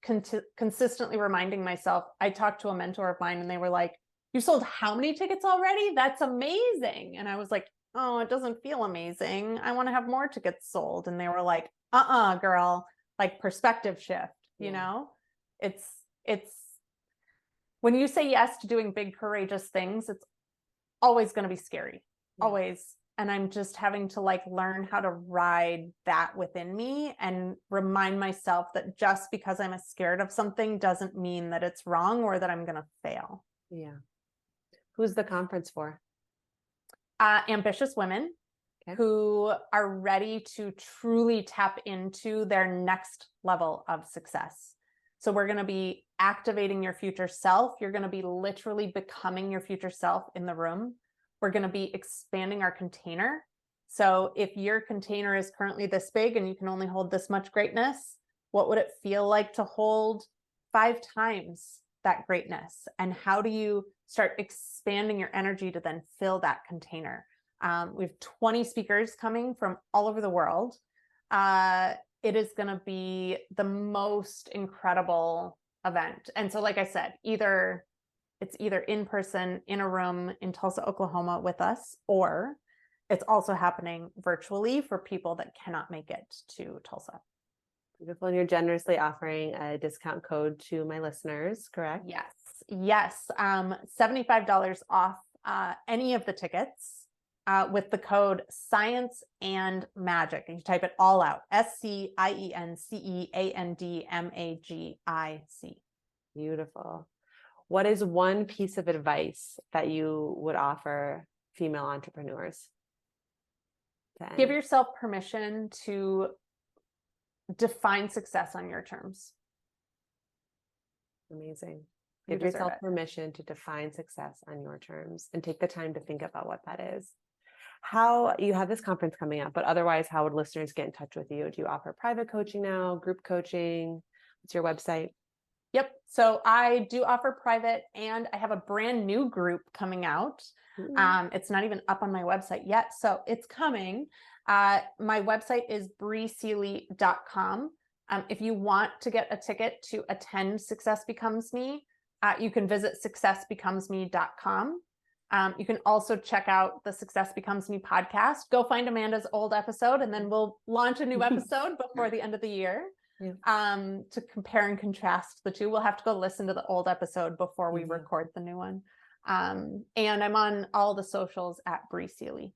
consistently reminding myself. I talked to a mentor of mine and they were like, you sold how many tickets already? That's amazing. And I was like, oh, it doesn't feel amazing. I want to have more tickets sold. And they were like, girl, like perspective shift, you know, it's when you say yes to doing big, courageous things, it's always going to be scary, always. And I'm just having to like learn how to ride that within me and remind myself that just because I'm scared of something doesn't mean that it's wrong or that I'm going to fail. Yeah. Who's the conference for? Ambitious women who are ready to truly tap into their next level of success. So we're going to be activating your future self. You're going to be literally becoming your future self in the room. We're going to be expanding our container. So if your container is currently this big and you can only hold this much greatness, what would it feel like to hold 5 times that greatness? And how do you start expanding your energy to then fill that container? We have 20 speakers coming from all over the world. It is going to be the most incredible event. And so, like I said, it's either in person in a room in Tulsa, Oklahoma with us, or it's also happening virtually for people that cannot make it to Tulsa. Beautiful. And you're generously offering a discount code to my listeners, correct? Yes. $75 off any of the tickets with the code Science and Magic. And you type it all out. SCIENCEANDMAGIC. Beautiful. What is one piece of advice that you would offer female entrepreneurs? Give yourself permission to define success on your terms. Amazing. Give yourself permission to define success on your terms and take the time to think about what that is. How you have this conference coming up, but otherwise, how would listeners get in touch with you? Do you offer private coaching now, group coaching? What's your website? Yep. So I do offer private, and I have a brand new group coming out. It's not even up on my website yet, so it's coming. My website is briseeley.com. If you want to get a ticket to attend Success Becomes Me, you can visit successbecomesme.com. You can also check out the Success Becomes Me podcast. Go find Amanda's old episode, and then we'll launch a new episode before the end of the year. To compare and contrast the two. We'll have to go listen to the old episode before we record the new one. And I'm on all the socials at Bri Seeley.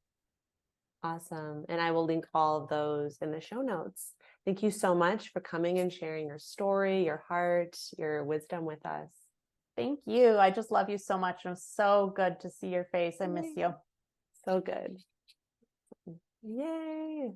Awesome. And I will link all of those in the show notes. Thank you so much for coming and sharing your story, your heart, your wisdom with us. Thank you. I just love you so much. It was so good to see your face. I miss you. So good. Yay.